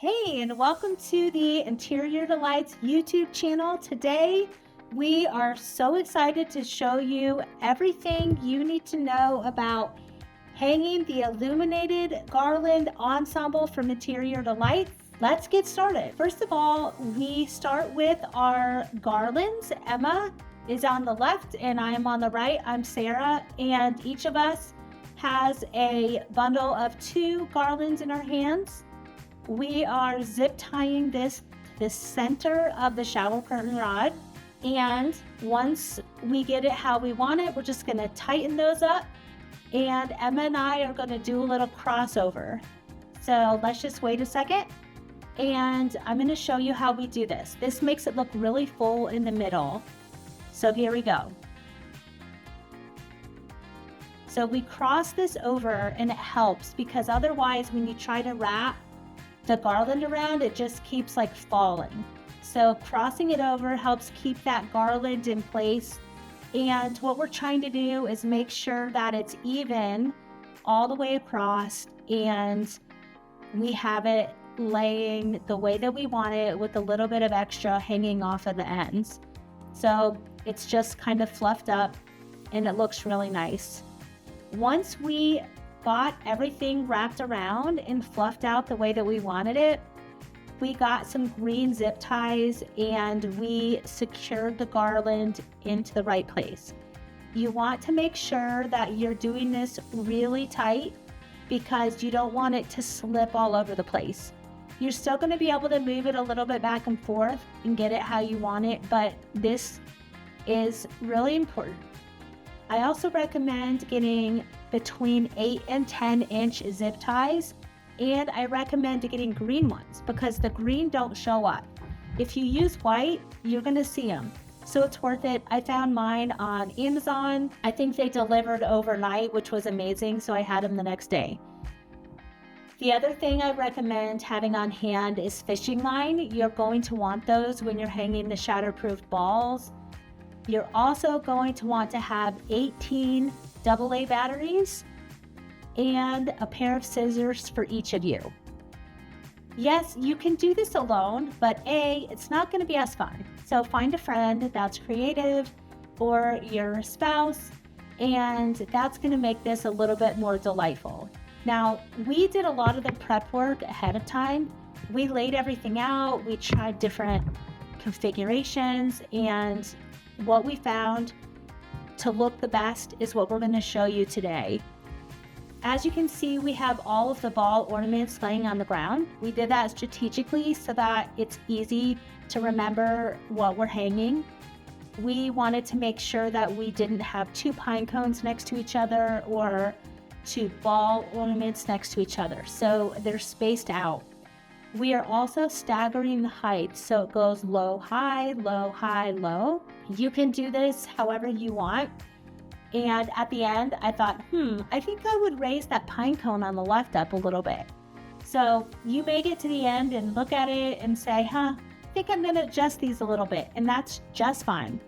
Hey, and welcome to the Interior Delights YouTube channel. Today, we are so excited to show you everything you need to know about hanging the Illuminated Garland Ensemble from Interior Delights. Let's get started. First of all, we start with our garlands. Emma is on the left and I am on the right. I'm Sarah, and each of us has a bundle of 2 garlands in our hands. We are zip tying this to the center of the shower curtain rod, and once we get it how we want it, we're just going to tighten those up, and Emma and I are going to do a little crossover. So let's just wait a second, and I'm going to show you how we do this. This makes it look really full in the middle. So here we go. So we cross this over, and it helps because otherwise when you try to wrap the garland around, it just keeps like falling. So crossing it over helps keep that garland in place. And what we're trying to do is make sure that it's even all the way across and we have it laying the way that we want it with a little bit of extra hanging off of the ends. So it's just kind of fluffed up and it looks really nice. Once we got everything wrapped around and fluffed out the way that we wanted it, we got some green zip ties and we secured the garland into the right place. You want to make sure that you're doing this really tight because you don't want it to slip all over the place. You're still going to be able to move it a little bit back and forth and get it how you want it, but this is really important. I also recommend getting between 8 and 10-inch zip ties, and I recommend getting green ones because the green don't show up. If you use white, you're going to see them, so it's worth it. I found mine on Amazon. I think they delivered overnight, which was amazing, so I had them the next day. The other thing I recommend having on hand is fishing line. You're going to want those when you're hanging the shatterproof balls. You're also going to want to have 18 AA batteries and a pair of scissors for each of you. Yes, you can do this alone, but it's not going to be as fun. So find a friend that's creative or your spouse, and that's going to make this a little bit more delightful. Now, we did a lot of the prep work ahead of time. We laid everything out. We tried different configurations, and what we found to look the best is what we're going to show you today. As you can see, we have all of the ball ornaments laying on the ground. We did that strategically so that it's easy to remember what we're hanging. We wanted to make sure that we didn't have 2 pine cones next to each other or 2 ball ornaments next to each other, so they're spaced out. We are also staggering the height, so it goes low, high, low, high, low. You can do this however you want. And at the end, I thought, I think I would raise that pine cone on the left up a little bit. So you may get to the end and look at it and say, I think I'm gonna adjust these a little bit, and that's just fine.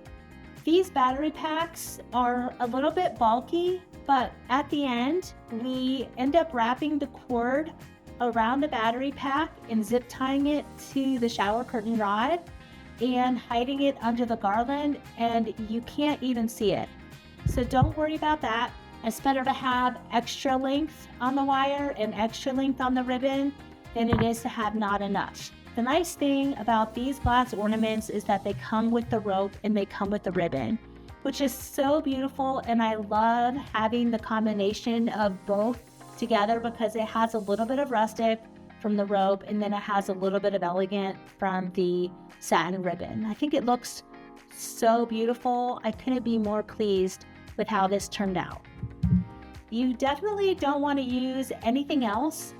These battery packs are a little bit bulky, but at the end, we end up wrapping the cord around the battery pack and zip tying it to the shower curtain rod and hiding it under the garland, and you can't even see it. So don't worry about that. It's better to have extra length on the wire and extra length on the ribbon than it is to have not enough. The nice thing about these glass ornaments is that they come with the rope and they come with the ribbon, which is so beautiful, and I love having the combination of both together because it has a little bit of rustic from the rope and then it has a little bit of elegant from the satin ribbon. I think it looks so beautiful. I couldn't be more pleased with how this turned out. You definitely don't want to use anything else.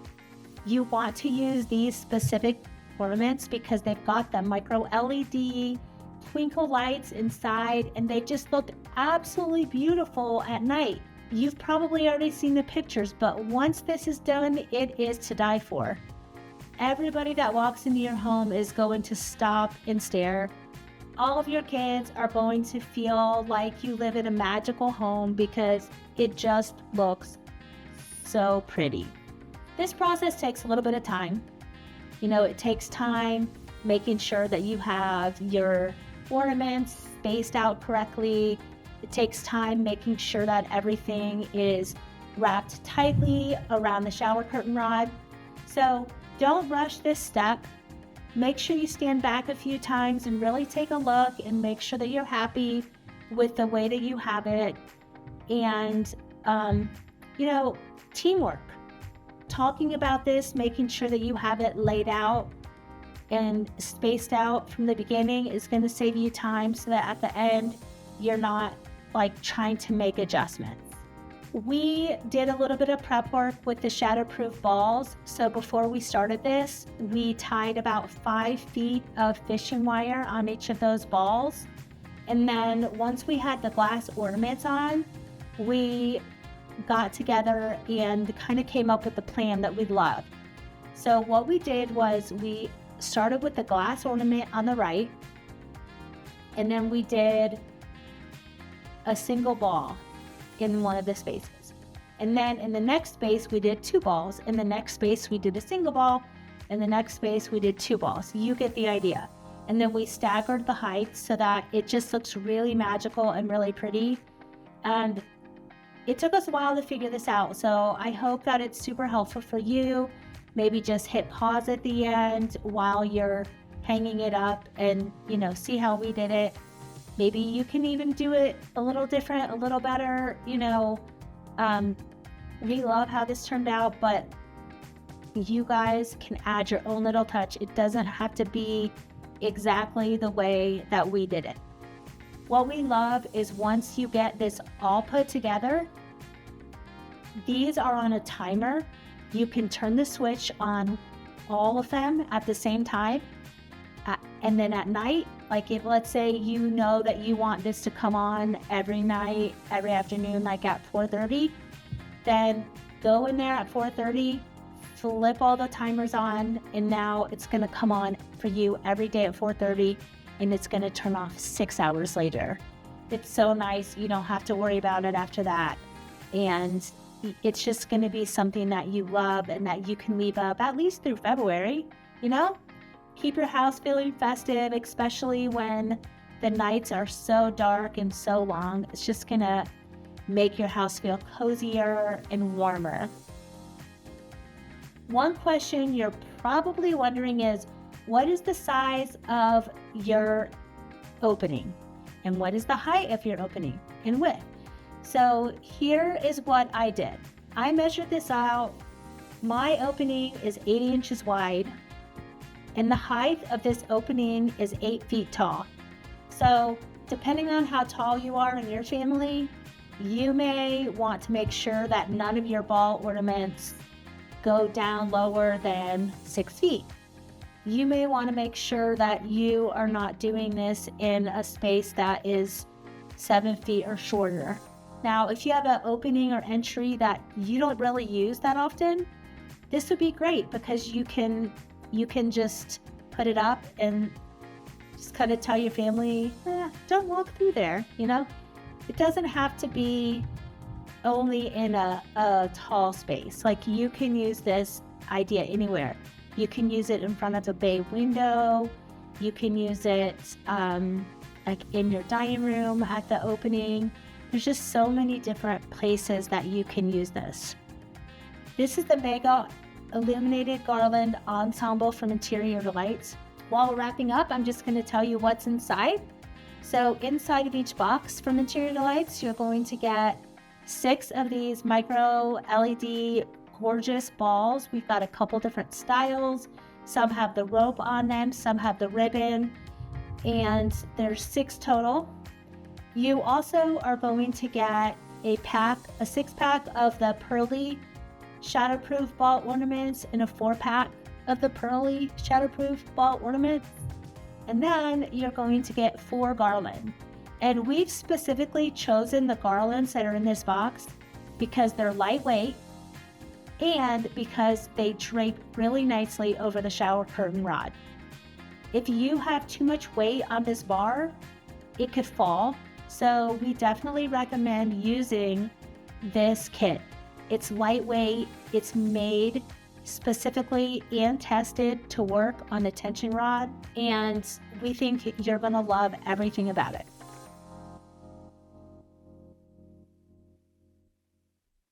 You want to use these specific ornaments because they've got the micro LED twinkle lights inside and they just look absolutely beautiful at night. You've probably already seen the pictures, but once this is done, it is to die for. Everybody that walks into your home is going to stop and stare. All of your kids are going to feel like you live in a magical home because it just looks so pretty. This process takes a little bit of time. It takes time making sure that you have your ornaments spaced out correctly. It takes time making sure that everything is wrapped tightly around the shower curtain rod. So don't rush this step. Make sure you stand back a few times and really take a look and make sure that you're happy with the way that you have it. And, teamwork. Talking about this, making sure that you have it laid out and spaced out from the beginning is going to save you time so that at the end, you're not trying to make adjustments. We did a little bit of prep work with the shatterproof balls. So before we started this, we tied about 5 feet of fishing wire on each of those balls. And then once we had the glass ornaments on, we got together and kind of came up with a plan that we loved. So what we did was we started with the glass ornament on the right, and then we did a single ball in one of the spaces. And then in the next space, we did 2 balls. In the next space, we did a single ball. In the next space, we did 2 balls. You get the idea. And then we staggered the heights so that it just looks really magical and really pretty. And it took us a while to figure this out. So I hope that it's super helpful for you. Maybe just hit pause at the end while you're hanging it up and, see how we did it. Maybe you can even do it a little different, a little better. We love how this turned out, but you guys can add your own little touch. It doesn't have to be exactly the way that we did it. What we love is once you get this all put together, these are on a timer. You can turn the switch on all of them at the same time. And then at night, if let's say you know that you want this to come on every night, every afternoon, at 4:30, then go in there at 4:30, flip all the timers on, and now it's going to come on for you every day at 4:30, and it's going to turn off 6 hours later. It's so nice. You don't have to worry about it after that. And it's just going to be something that you love and that you can leave up at least through February, Keep your house feeling festive, especially when the nights are so dark and so long. It's just going to make your house feel cozier and warmer. One question you're probably wondering is, what is the size of your opening? And what is the height of your opening and width? So here is what I did. I measured this out. My opening is 80 inches wide, and the height of this opening is 8 feet tall. So depending on how tall you are in your family, you may want to make sure that none of your ball ornaments go down lower than 6 feet. You may want to make sure that you are not doing this in a space that is 7 feet or shorter. Now, if you have an opening or entry that you don't really use that often, this would be great because you can just put it up and just kind of tell your family, don't walk through there, It doesn't have to be only in a tall space. You can use this idea anywhere. You can use it in front of a bay window. You can use it in your dining room at the opening. There's just so many different places that you can use this. This is the Mega Illuminated Garland Ensemble from Interior Delights. While we're wrapping up, I'm just going to tell you what's inside. So inside of each box from Interior Delights, you're going to get 6 of these micro LED gorgeous balls. We've got a couple different styles. Some have the rope on them, some have the ribbon, and there's 6 total. You also are going to get a 6-pack of the pearly shatterproof ball ornaments and a 4-pack of the pearly shatterproof ball ornaments. And then you're going to get 4 garland. And we've specifically chosen the garlands that are in this box because they're lightweight and because they drape really nicely over the shower curtain rod. If you have too much weight on this bar, it could fall. So we definitely recommend using this kit. It's lightweight, it's made specifically and tested to work on the tension rod, and we think you're going to love everything about it.